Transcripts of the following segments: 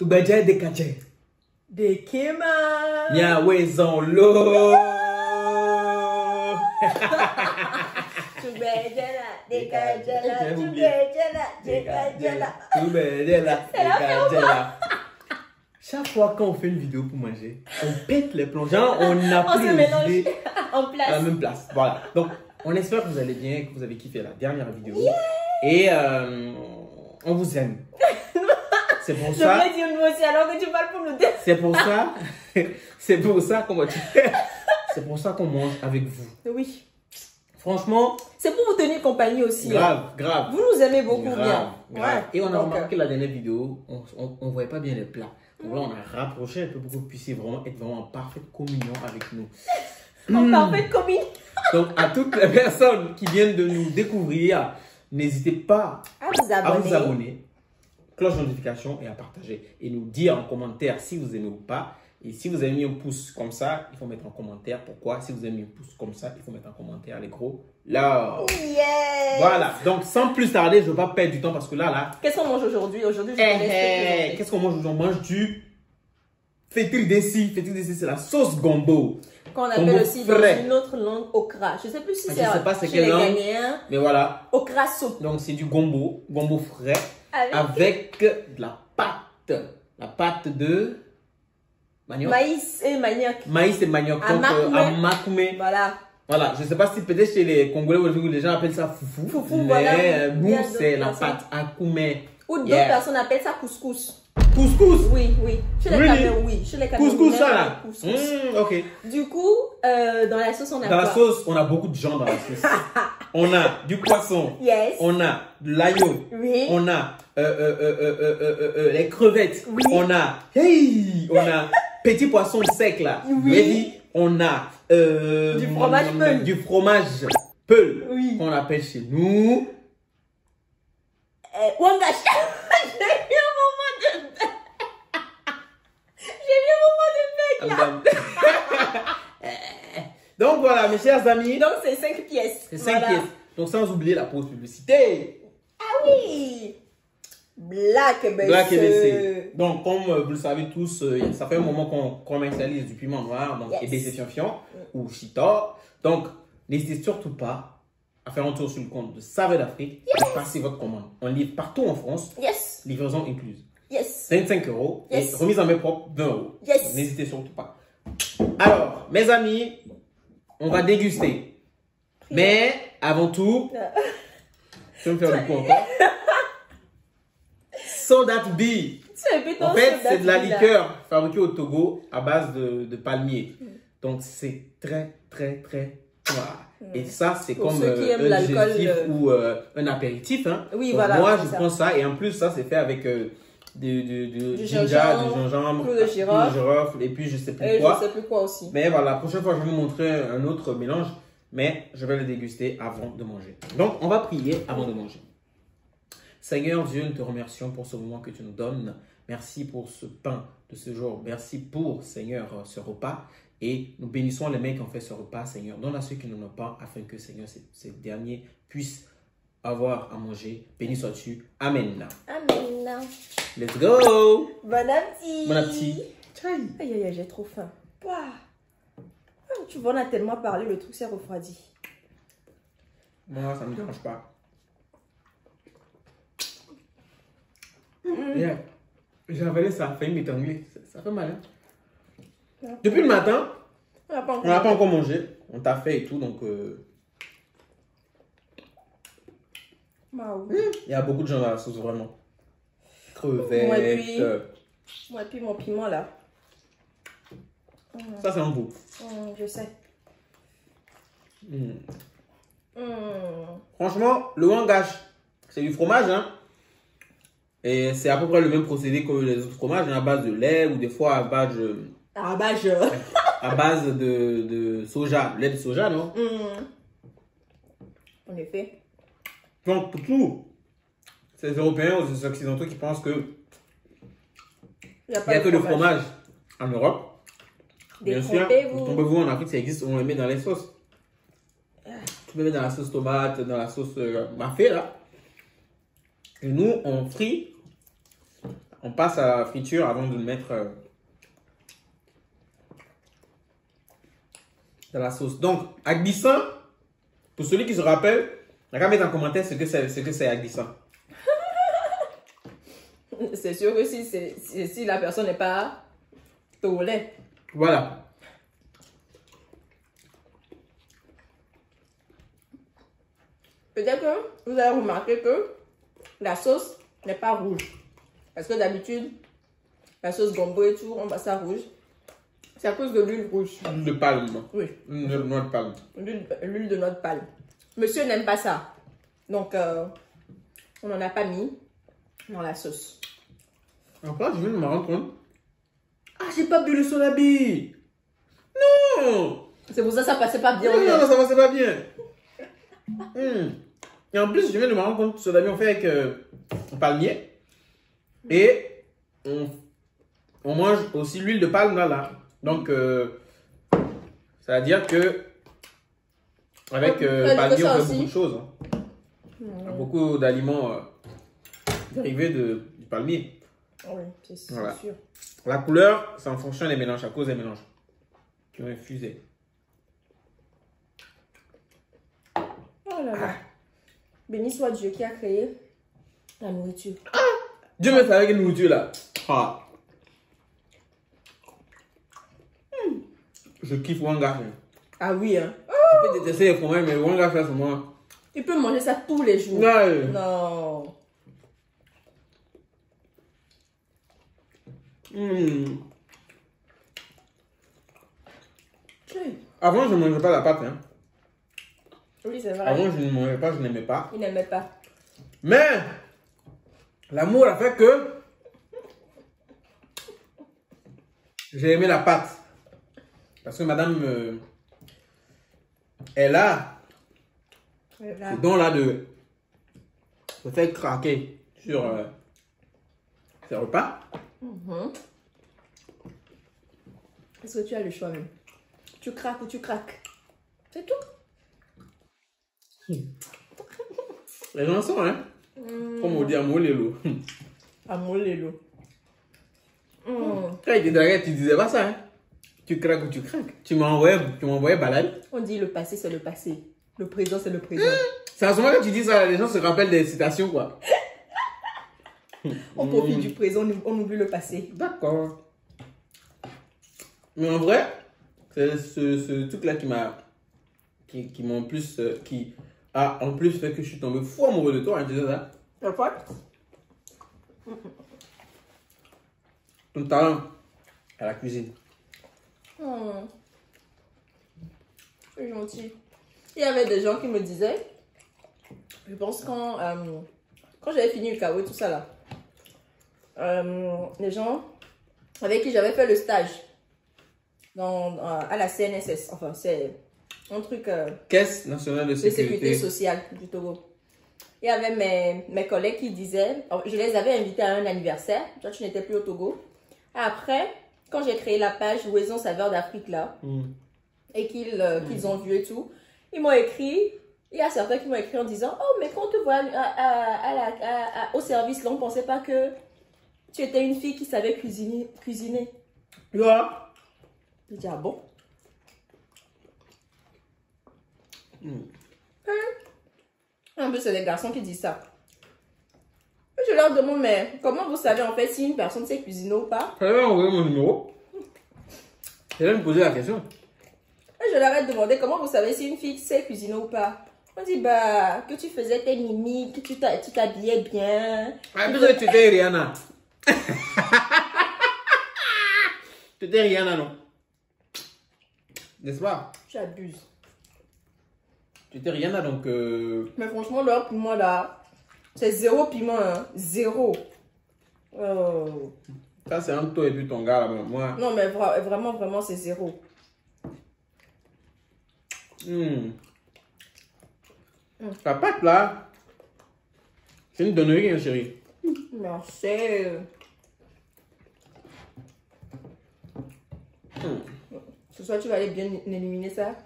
Tubaja de kache. De Kema. Ya wezon lo. Tubejela, de kajela, tubejela, de kajela. Tubejela, de kajela. Chaque fois qu'on fait une vidéo pour manger, on pète les plombs. Genre, on a pris les idées en place. à la même place. Voilà. Donc, on espère que vous allez bien, que vous avez kiffé la dernière vidéo. Yeah. Et on vous aime. C'est pour ça. Je voulais dire nous aussi alors que tu parles pour nous dire. C'est pour ça. C'est pour ça qu'on va. C'est pour ça qu'on mange avec vous. Oui. Franchement. C'est pour vous tenir compagnie aussi. Grave, grave. Vous nous aimez beaucoup bien. Grave. Ouais. Et on a donc, remarqué la dernière vidéo, on ne voyait pas bien les plats. Donc là, on a rapproché un peu pour que vous puissiez vraiment être vraiment en parfaite communion avec nous. En parfaite communion. Donc, à toutes les personnes qui viennent de nous découvrir, n'hésitez pas à vous abonner, cloche de notification et à partager. Et nous dire en commentaire si vous aimez ou pas. Et si vous avez mis un pouce comme ça, il faut mettre en commentaire pourquoi. Si vous avez mis un pouce comme ça, il faut mettre en commentaire les gros love. Yes. Voilà. Donc, sans plus tarder, je ne vais pas perdre du temps parce que là. Qu'est-ce qu'on mange aujourd'hui? Aujourd'hui, qu'est-ce qu'on mange aujourd'hui? On mange du fétil desi. Fétil desi, c'est la sauce gombo. Qu'on appelle aussi dans une autre langue okra. Je ne sais plus si c'est quelle langue. Ghanéens. Mais voilà. Okra soup. Donc, c'est du gombo frais avec de la pâte. La pâte de manioc. Maïs et manioc. Maïs et manioc. Donc, amakoumé. Voilà. Voilà. Je ne sais pas si peut-être chez les Congolais ou les gens appellent ça foufou. Foufou, mais voilà. Nous, c'est la pâte akoumé. Ou d'autres personnes appellent ça couscous. Couscous? Oui, oui. Chez les Camerounais, oui. Chez les Camerounais, couscous, ça là. Ok. Du coup, dans la sauce, on a Dans la sauce, on a beaucoup de gens dans la sauce. On a du poisson. Yes. On a de l'agneau. Oui. On a les crevettes. Oui. On a petit poisson sec là. Oui. Ready. On a du fromage peul. Du fromage peul. Oui. Qu'on appelle chez nous. Wangash. J'ai vu un moment de J'ai vu un moment de bec là. Donc voilà, mes chers amis. Donc c'est 5 pièces. C'est 5 pièces. Donc sans oublier la pause publicité. Ah oui. Black ABC. Black ABC. Donc comme vous le savez tous, ça fait un moment qu'on commercialise du piment noir, donc ABC Fianfian ou Chita. Donc n'hésitez surtout pas à faire un tour sur le compte de Saveur d'Afrique et passer votre commande. On livre partout en France. Yes. Livraison incluse. Yes. 25 € et remise en main propre 20 €. Yes. N'hésitez surtout pas. Alors, mes amis, on va déguster. Mais avant tout, tu veux me faire le coup encore? Soda to be. En fait, c'est de la liqueur fabriquée au Togo à base de palmier. Donc, c'est très, très, très noir. Et ça, c'est comme un digestif ou un apéritif. Hein. Oui, donc, voilà. moi, je prends ça. Et en plus, ça, c'est fait avec du gingembre, clou de girofle. Et puis, je sais plus quoi. Je sais plus quoi aussi. Mais voilà, la prochaine fois, je vais vous montrer un autre mélange. Mais je vais le déguster avant de manger. Donc, on va prier avant de manger. Seigneur Dieu, nous te remercions pour ce moment que tu nous donnes. Merci pour ce pain de ce jour. Merci pour, Seigneur, ce repas. Et nous bénissons les mains qui ont fait ce repas, Seigneur. Donne à ceux qui n'en ont pas, afin que, Seigneur, ces derniers puissent avoir à manger. Béni sois-tu. Amen. Amen. Let's go. Bon appétit. Bon appétit. Aïe, aïe, aïe, j'ai trop faim. Ouah. Tu vois, on a tellement parlé, le truc s'est refroidi. Moi, ça ne me dérange pas. Yeah. J'ai avalé ça, failli m'étangler. Ça fait mal. Hein? Depuis le matin, on n'a pas encore mangé. On t'a fait et tout, donc... Il y a beaucoup de gens dans la sauce, vraiment. Crevettes. Moi, et puis mon piment, là. Ça, c'est un goût. Je sais. Franchement, le wangash, c'est du fromage, hein. Et c'est à peu près le même procédé que les autres fromages, à base de lait ou des fois à base de soja, lait de soja, non? En effet. Donc, pour tous ces Européens ou ces Occidentaux qui pensent que il n'y a que le fromage en Europe, bien sûr, trompez-vous, en Afrique, ça existe, on le met dans les sauces. Tu le mets dans la sauce tomate, dans la sauce mafé, là. Et nous, on frit on passe à la friture avant de le mettre dans la sauce. Donc, à glissant, pour celui qui se rappelle, il n'y a qu'à mettre en commentaire ce que c'est à glissant. C'est sûr que si la personne n'est pas tolée. Voilà. Peut-être que vous avez remarqué que la sauce n'est pas rouge. Parce que d'habitude, la sauce gombo et tout, on voit ça rouge. C'est à cause de l'huile rouge. L'huile de palme. Oui. L'huile de noix de palme. L'huile de noix de palme. Monsieur n'aime pas ça. Donc, on n'en a pas mis dans la sauce. Enfin, je viens de me rendre compte. Ah, j'ai pas bu le sodabi. Non. C'est pour ça que ça passait pas bien. Non, ça passait pas bien. Et en plus, je viens de me rendre compte que ce sodabi, on fait avec un palmier. Et on mange aussi l'huile de palme là. Donc, ça veut dire que avec palmier, on fait beaucoup de choses. Hein. Beaucoup d'aliments dérivés du palmier. Oui, c'est Voilà. sûr. La couleur, c'est en fonction des mélanges, à cause des mélanges qui ont infusé. Oh là là. Béni soit Dieu qui a créé la nourriture. Dieu me fait avec une nourriture là. Ah. Je kiffe Wanga. Ah oui, hein. Je peux détester les fromages, mais Wanga, ça c'est moi. Tu peux manger ça tous les jours. Ouais. Non. Avant, je ne mangeais pas la pâte. Hein. Oui, c'est vrai. Avant, je ne mangeais pas, je n'aimais pas. Il n'aimait pas. Mais, l'amour a fait que j'ai aimé la pâte. Parce que madame, elle a ce don-là de faire craquer sur ses repas. Est-ce que tu as le choix même? Tu craques ou tu craques? C'est tout. Les chansons, hein? Comme on dit à Molelo. À Molelo. Quand il te draguait, tu disais pas ça, hein? Tu craques ou tu craques. Tu m'envoyais balader. On dit le passé, c'est le passé. Le présent, c'est le présent. C'est à ce moment que tu dis ça, les gens se rappellent des citations, quoi. On profite du présent, on oublie le passé. D'accord. Mais en vrai, c'est ce truc-là qui m'a en plus, qui a en plus fait que je suis tombé fou amoureux de toi, hein, tu sais ça? La fois? Ton talent à la cuisine. C'est gentil. Il y avait des gens qui me disaient, je pense quand j'avais fini le KO et tout ça là, les gens avec qui j'avais fait le stage à la CNSS, enfin c'est un truc Caisse nationale de sécurité sociale du Togo. Il y avait mes collègues qui disaient, je les avais invités à un anniversaire, toi tu n'étais plus au Togo. Après, quand j'ai créé la page Ouaison Saveur d'Afrique là, et qu'ils ont vu et tout, ils m'ont écrit, il y a certains qui m'ont écrit en disant, oh mais quand on te voit au service là, on ne pensait pas que tu étais une fille qui savait cuisiner. Ouais. Je dis, ah bon? En plus, c'est des garçons qui disent ça. Et je leur demande, mais comment vous savez en fait si une personne sait cuisiner ou pas? J'avais envoyé mon numéro. J'allais me poser la question. Et je leur ai demandé, comment vous savez si une fille sait cuisiner ou pas? On dit, bah, que tu faisais tes mimiques, que tu t'habillais bien. Ah, peut-être que tu étais Rihanna. Tu étais Rihanna, non? N'est-ce pas? Tu abuses. Tu étais Rihanna, donc... Mais franchement, leur piment là, c'est zéro piment, hein. Zéro. Oh. Ça, c'est entre toi et puis ton gars, là, moi. Non, mais vraiment, vraiment, c'est zéro. La pâte, là, c'est une donnerie, hein, chérie. Merci. Ce soir, tu vas aller bien éliminer ça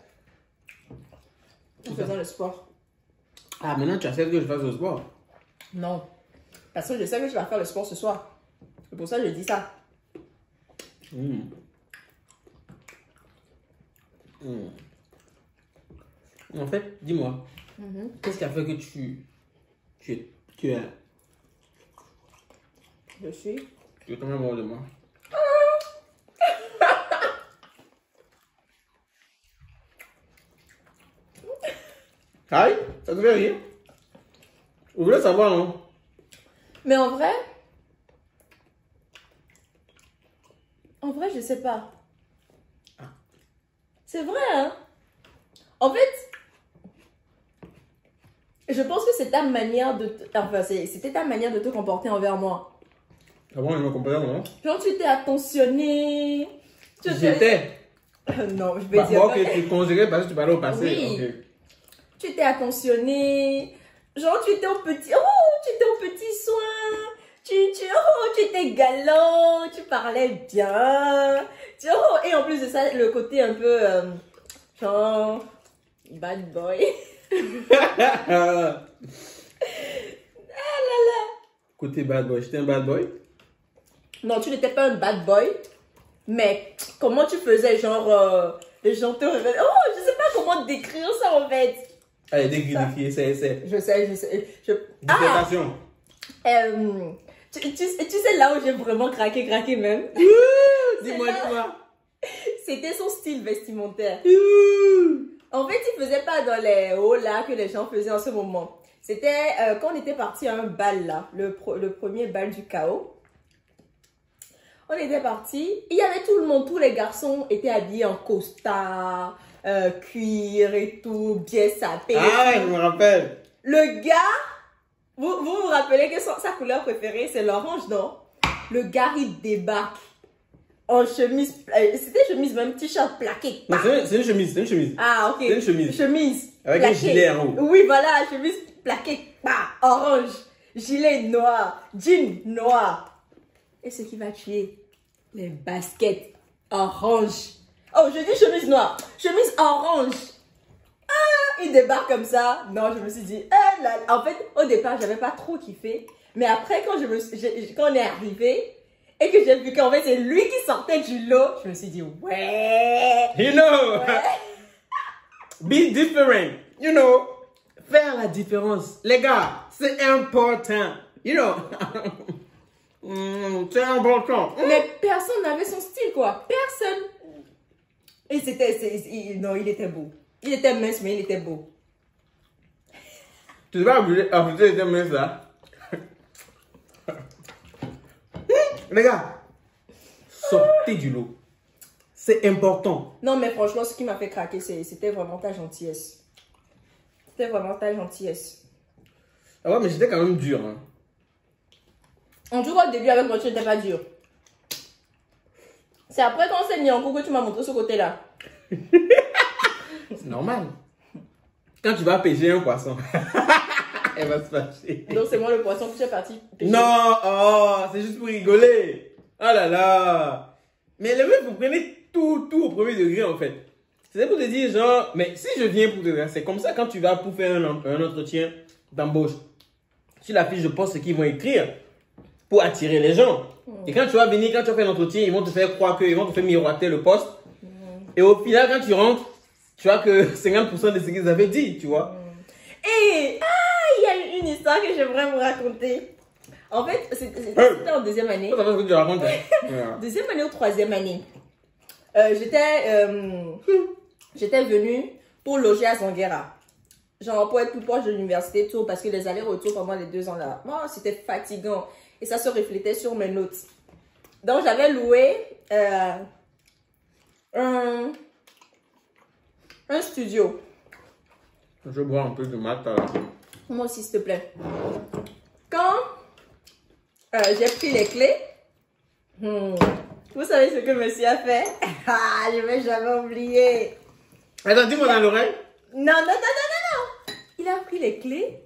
en faisant le sport. Ah, maintenant, tu acceptes que je fasse le sport? Non. Parce que je sais que tu vas faire le sport ce soir. C'est pour ça que je dis ça. En fait, dis-moi, qu'est-ce qui a fait que tu es Je suis. Tu es tombé amoureux de moi. Aïe, ça te fait rire. Vous voulez savoir, non? Mais en vrai, je sais pas. C'est vrai, hein? En fait, je pense que c'est ta manière de enfin, c'était ta manière de te comporter envers moi. Ah bon, je me comprends, non? Genre, tu t'es attentionné. J'étais. Non, je vais dire. Moi, que tu conjuguais parce que tu parlais au passé. Oui. Okay. Tu t'es attentionné. Genre, tu étais au petit soin. Tu étais galant. Tu parlais bien. Et en plus de ça, le côté un peu, genre, bad boy. Ah là là. Côté bad boy, j'étais un bad boy? Non, tu n'étais pas un bad boy. Mais comment tu faisais, genre, les gens te réveillent. Oh, je sais pas comment décrire ça en fait. Allez, décrire, c'est. Je sais. Dissertation. Tu sais là où j'ai vraiment craqué même. Dis-moi. C'était son style vestimentaire. En fait, il faisait pas dans les hauts là que les gens faisaient en ce moment. C'était quand on était parti à un bal là, le premier bal du chaos. On était parti, il y avait tout le monde, tous les garçons étaient habillés en costard, cuir et tout, bien sapé. Ah, je me rappelle. Le gars, vous rappelez que sa couleur préférée c'est l'orange, non? Le gars il débarque en chemise, c'était chemise même, t-shirt plaqué. Non, c'est une chemise, Ah ok. C'est une chemise. Chemise. Avec plaqué. un gilet en haut. Oui voilà, chemise plaquée, orange, gilet noir, jean noir. Et ce qui va tuer, les baskets orange. Oh, je dis chemise noire, chemise orange. Ah, il débarque comme ça. Non, je me suis dit, en fait, au départ, j'avais pas trop kiffé. Mais après, quand on est arrivé et que j'ai vu qu'en fait, c'est lui qui sortait du lot, je me suis dit, ouais. You know, be different. You know, faire la différence. Les gars, c'est important. You know. C'est important. Mais personne n'avait son style, quoi. Personne. Et non, il était beau. Il était mince, mais il était beau. Tu vas oublier les mince là. Les gars, sortez du lot. C'est important. Non, mais franchement, ce qui m'a fait craquer, c'était vraiment ta gentillesse. C'était vraiment ta gentillesse. Ah ouais, mais j'étais quand même dur. Hein. En tout cas, au début, avec moi, tu n'étais pas dur. C'est après quand on s'est mis en cours que tu m'as montré ce côté-là. C'est normal. Quand tu vas pêcher un poisson, elle va se fâcher. Donc, c'est moi le poisson que tu es parti pêcher. Non, oh, c'est juste pour rigoler. Oh là là. Mais le mec, vous prenez tout au premier degré en fait. C'est pour te dire, genre, mais si je viens pour te dire, c'est comme ça quand tu vas pour faire un entretien d'embauche. Sur la fiche de poste, ce qu'ils vont écrire pour attirer les gens. Et quand tu vas venir, quand tu vas faire l'entretien, ils vont te faire croire ils vont te faire miroiter le poste. Et au final, quand tu rentres, tu vois que 50% de ce qu'ils avaient dit, tu vois. Et il y a une histoire que j'aimerais vous raconter. En fait, c'était en deuxième année. Ça va ce que tu racontes. Hein? Deuxième année ou troisième année. J'étais venue pour loger à Zanguera. Genre pour être plus proche de l'université, tout, parce que les allers-retours pendant les 2 ans là, c'était fatigant. Et ça se reflétait sur mes notes. Donc j'avais loué un studio. Je bois un peu de mat là. Moi aussi, s'il te plaît. Quand j'ai pris les clés, vous savez ce que monsieur a fait? Ah, je vais jamais oublier. Attends, dis-moi dans l'oreille. Non. Il a pris les clés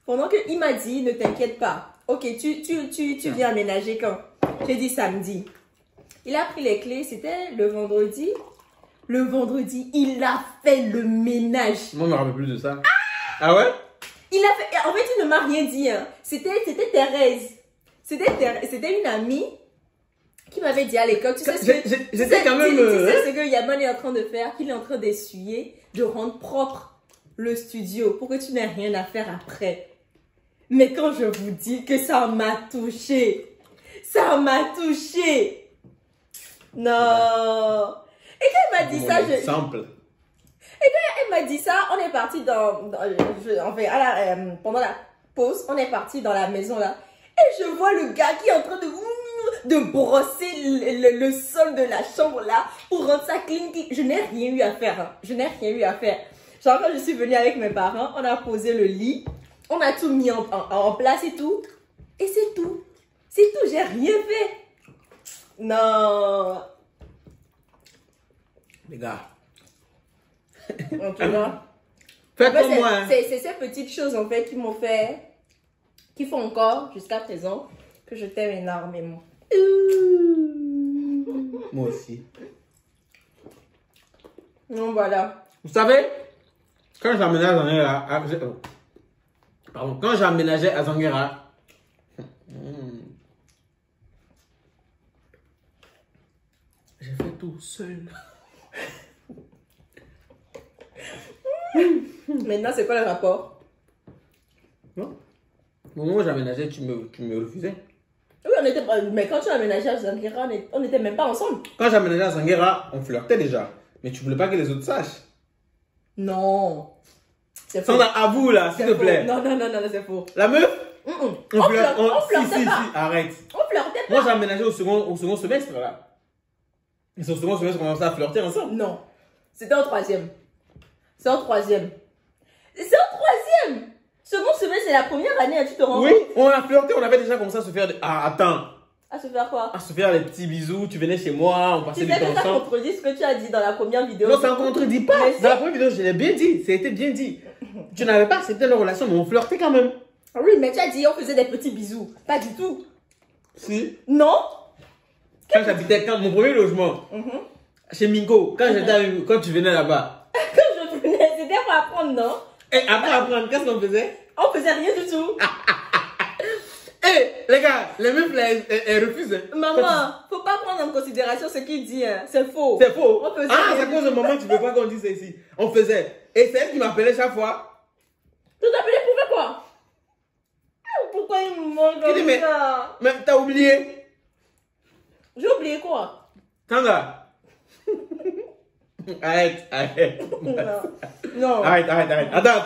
pendant qu'il m'a dit, ne t'inquiète pas. Ok, tu viens aménager quand? J'ai dit samedi. Il a pris les clés, c'était le vendredi. Le vendredi, il a fait le ménage. Moi, je me rappelle plus de ça. Ah ouais? Il a fait, en fait, il ne m'a rien dit. Hein. C'était Thérèse. C'était une amie qui m'avait dit à l'école, tu sais ce que... J'étais quand même... Tu sais ce que Yaman est en train de faire? Qu'il est en train d'essuyer, de rendre propre le studio pour que tu n'aies rien à faire après. Mais quand je vous dis que ça m'a touché, ça m'a touché. Non. Et quand elle m'a dit ça, exemple. Elle m'a dit ça, on est parti pendant la pause, on est parti dans la maison là. Et je vois le gars qui est en train de brosser le sol de la chambre là pour rendre ça clean. Je n'ai rien eu à faire. Hein. Je n'ai rien eu à faire. Genre quand je suis venue avec mes parents, on a posé le lit, on a tout mis en place et tout. Et c'est tout. C'est tout, j'ai rien fait. Non. Les gars. Donc, tu vois. Faites comme moi. Hein. C'est ces petites choses en fait qui font encore jusqu'à présent que je t'aime énormément. Moi aussi. Donc voilà. Vous savez, quand j'emménageais à Zanguera, j'ai fait tout seul. Maintenant, c'est quoi le rapport? Non. Au moment où j'aménageais, tu me refusais. Oui, mais quand tu as aménagé à Zanguera, on n'était même pas ensemble. Quand j'aménageais à Zanguera, on flirtait déjà. Mais tu voulais pas que les autres sachent. Non. C'est faux. Sandra, avoue là, s'il te plaît. Non, c'est faux. La meuf On flirtait pas. Si, arrête. On flirtait pas. Moi, j'ai aménagé au second semestre là. Et c'est au second semestre qu'on a commencé à flirter ensemble. Non. C'était en troisième. C'est en troisième. C'est en troisième. Second semestre, c'est la première année, tu te rends compte? Oui, on a flirté, on avait déjà commencé à se faire... Ah, attends. À se faire quoi? À se faire les petits bisous, tu venais chez moi, on passait du temps ensemble. Tu sais que ça contredit ce que tu as dit dans la première vidéo. Non, ça ne contredit pas. Dans la première vidéo, je l'ai bien dit, ça a été bien dit. Tu n'avais pas accepté la relation, mais on flirtait quand même. Oui, mais tu as dit on faisait des petits bisous. Pas du tout. Si. Non. Quand j'habitais, mon premier logement, chez Minko, quand tu venais là-bas. Quand je venais, c'était pour apprendre, non? Et après apprendre, qu'est-ce qu'on faisait? On faisait rien du tout. Les gars, les meufs, elles refusent. Maman, faut pas prendre en considération ce qu'il dit. Hein. C'est faux. C'est faux. C'est à cause de maman, tu veux pas qu'on dise ça ici. On faisait. Et c'est elle qui m'appelait chaque fois. Tu t'appelais pour faire quoi? Pourquoi il me manque comme ça? Mais t'as oublié. J'ai oublié quoi? Tanda. Arrête. Non. Arrête. Attends.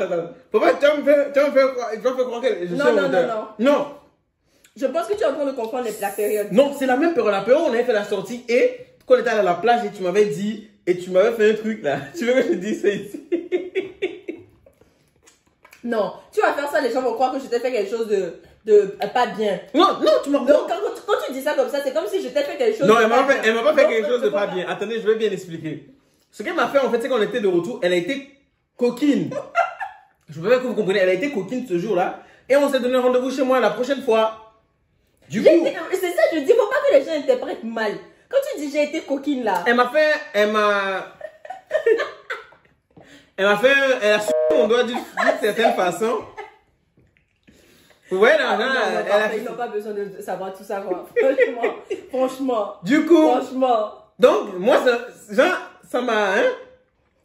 Faut pas, tu vas me faire croire que je suis Non. Je pense que tu es en train de comprendre la période. Non, c'est la même période. La période où on avait fait la sortie et quand on était allé à la plage et tu m'avais dit, et tu m'avais fait un truc là. Tu veux que je dise ça ici? Non, tu vas faire ça, les gens vont croire que je t'ai fait quelque chose de pas bien. Non, tu m'as... Donc, quand tu dis ça comme ça, c'est comme si je t'ai fait quelque chose non, elle m'a pas fait quelque chose de pas bien. Attendez, je vais bien expliquer. Ce qu'elle m'a fait, en fait, c'est qu'on était de retour, elle a été coquine. Je veux bien que vous compreniez, elle a été coquine ce jour-là. Et on s'est donné rendez-vous chez moi la prochaine fois. Du coup... C'est ça, je dis, faut pas que les gens interprètent mal. Quand tu dis j'ai été coquine là. Elle a su mon doigt d'une certaine façon. Vous voyez là, ils n'ont pas besoin de savoir tout ça, quoi. Franchement. Du coup. Franchement. Donc, moi, ça m'a, hein.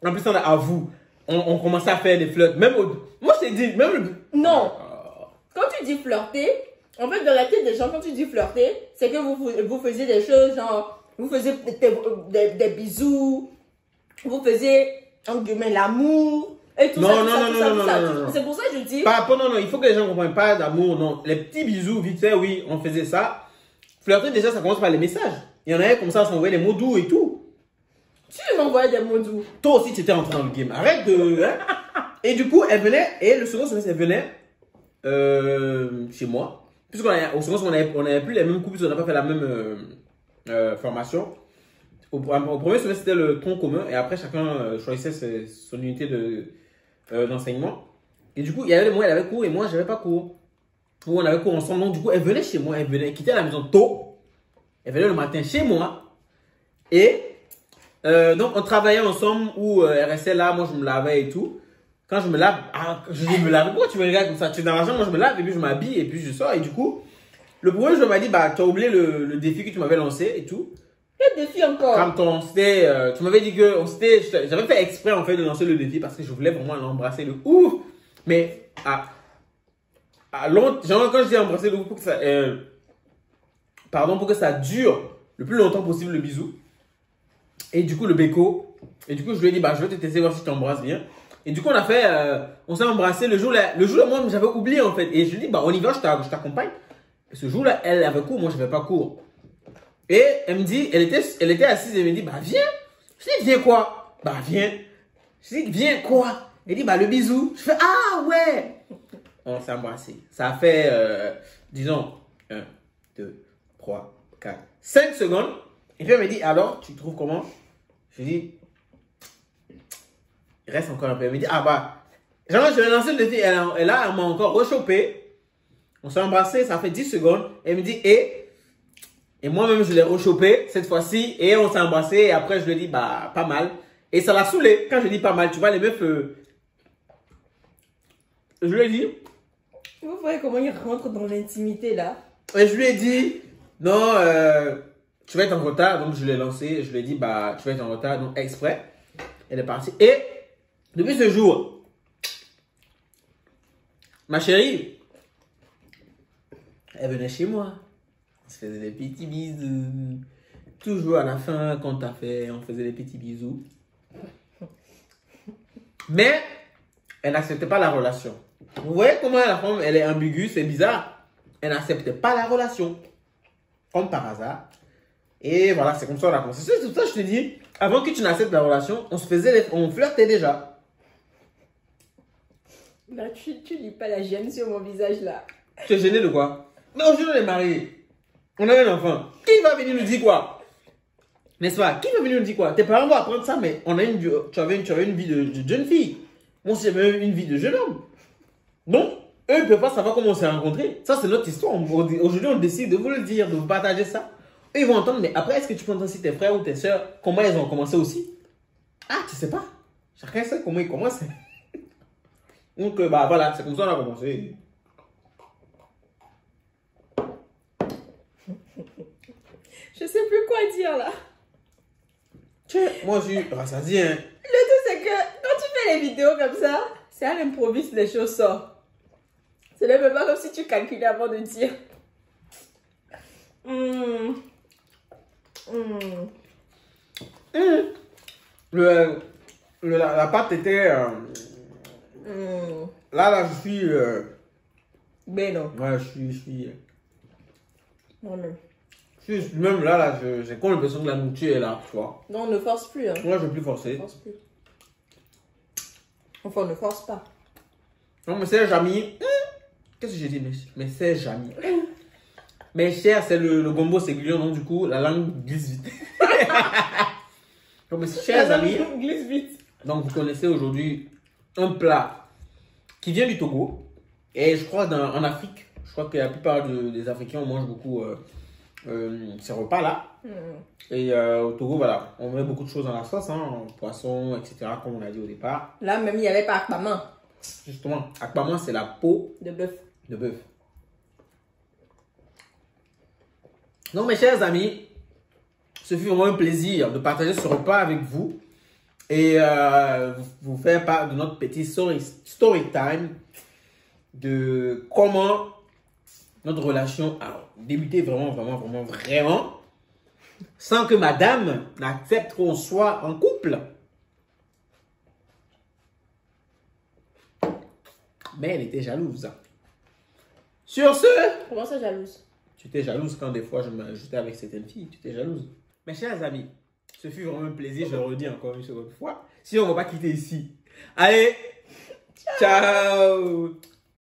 En plus, on a à vous. On commençait à faire des flirts. Moi, je t'ai dit, Non. Quand tu dis flirter, en fait, dans la tête des gens, quand tu dis flirter, c'est que vous faisiez des choses, genre, vous faisiez des bisous, vous faisiez, en guillemets, l'amour, et tout ça. Non. C'est pour ça que je dis. Non, il faut que les gens comprennent pas d'amour, non. Les petits bisous, vite fait, oui, on faisait ça. Flirter, déjà, ça commence par les messages. Il y en avait comme ça, on s'envoyait des mots doux et tout. Tu m'envoyais des mots doux. Toi aussi, tu étais rentré dans le game. Arrête de. Hein? Et du coup, elle venait, et le second semestre, elle venait chez moi. Puisqu'au second semestre, on n'avait plus les mêmes cours, puisqu'on n'a pas fait la même formation. Au premier semestre, c'était le tronc commun, et après, chacun choisissait son unité d'enseignement. Et du coup, il y avait moi, elle avait cours, et moi, j'avais pas cours. On avait cours ensemble, donc du coup, elle venait chez moi, elle quittait la maison tôt. Elle venait le matin chez moi. Et donc, on travaillait ensemble, où elle restait là, moi, je me lavais et tout. Quand je me lave, je me lave, pourquoi tu me regardes comme ça? Tu es dans la chambre, moi, je me lave, et puis je m'habille, et puis je sors, et du coup, Le premier jour, il m'a dit, bah, tu as oublié le défi que tu m'avais lancé et tout. Quel défi encore? Quand tu m'avais dit que j'avais fait exprès en fait de lancer le défi parce que je voulais vraiment l'embrasser de ouf. Mais genre quand je dis embrasser de ouf pour que ça, pour que ça dure le plus longtemps possible le bisou. Et du coup le béco. Et du coup je lui ai dit bah je vais te tester voir si tu t'embrasses bien. Et du coup on s'est embrassé le jour-là. Le jour-là moi j'avais oublié en fait. Et je lui ai dit bah on y va, je t'accompagne. Et ce jour-là elle avait cours, moi je n'avais pas cours. Et elle me dit, elle était assise et elle me dit, bah viens. Je dis, viens quoi? Bah viens. Je dis, viens quoi? Elle dit, bah le bisou. Je fais, ah ouais. On s'est embrassé. Ça a fait, disons, 1, 2, 3, 4, 5 secondes. Et puis elle me dit, alors, tu trouves comment? Je dis, il reste encore un peu. Elle me dit, ah bah, genre, je vais lancer le défi. Elle m'a encore rechopé. On s'est embrassé, ça fait 10 secondes. Elle me dit, et moi-même, je l'ai rechopé cette fois-ci. Et on s'est embrassé. Et après, je lui ai dit, bah, pas mal. Et ça l'a saoulé. Quand je dis pas mal, tu vois, les meufs... je lui ai dit... Vous voyez comment il rentre dans l'intimité, là? Et je lui ai dit, non, tu vas être en retard. Donc, je l'ai lancé. Je lui ai dit, bah, tu vas être en retard. Donc, exprès. Elle est partie. Et depuis ce jour, ma chérie, elle venait chez moi. On se faisait des petits bisous. Toujours à la fin, quand t'as fait, on faisait des petits bisous. Mais, elle n'acceptait pas la relation. Vous voyez comment la femme, elle est ambiguë, c'est bizarre. Elle n'acceptait pas la relation. Comme par hasard. Et voilà, c'est comme ça qu'on a commencé. C'est tout ça, je te dis, avant que tu n'acceptes la relation, on flirtait déjà. Là, tu lis pas la gêne sur mon visage, là. Tu es gêné de quoi? Mais aujourd'hui, on est mariés. On a un enfant. Qui va venir nous dire quoi? N'est-ce pas? Qui va venir nous dire quoi? Tes parents vont apprendre ça, mais tu avais une vie de jeune fille. Moi, j'avais une vie de jeune homme. Donc, eux ne peuvent pas savoir comment on s'est rencontrés. Ça, c'est notre histoire. Aujourd'hui, on décide de vous le dire, de vous partager ça. Eux, ils vont entendre, mais après, est-ce que tu peux entendre si tes frères ou tes soeurs, comment ils ont commencé aussi? Ah, tu sais pas. Chacun sait comment ils commencent. Donc, bah voilà, c'est comme ça qu'on a commencé. Je sais plus quoi dire, là. Tiens, moi, je suis rassasié, hein. Le tout, c'est que quand tu fais les vidéos comme ça, c'est à l'improviste, les choses sortent. Ce n'est même pas comme si tu calculais avant de dire. La pâte était... Là, je suis... Ben non. Ouais, je suis... Moi-même. Même là, j'ai comme l'impression que la nourriture est là, tu vois. Non, on ne force plus. Hein. Moi, je ne vais plus forcer. On force plus. Enfin, on ne force pas. Non, mais c'est Jamy. Qu'est-ce que j'ai dit, mais c'est Jamy. Mais cher, c'est le gombo ségulion, donc du coup, la langue glisse vite. Donc, mes chers amis, glisse vite. Donc, vous connaissez aujourd'hui un plat qui vient du Togo. Et je crois en Afrique, je crois que la plupart des Africains, on mange beaucoup ces repas-là. Et au Togo, voilà, on met beaucoup de choses dans la sauce, hein, poisson, etc., comme on a dit au départ. Là, même, il n'y avait pas akpama. Justement, akpama, c'est la peau de bœuf. De bœuf. Donc, mes chers amis, ce fut vraiment un plaisir de partager ce repas avec vous et vous faire part de notre petit story time de comment notre relation a débuté vraiment sans que madame n'accepte qu'on soit en couple. Mais elle était jalouse. Sur ce... Comment ça, jalouse? Tu étais jalouse quand des fois j'étais avec certaines filles. Tu étais jalouse. Mes chers amis, ce fut vraiment un plaisir. Je le redis encore une seconde fois. Si on ne va pas quitter ici. Allez, ciao.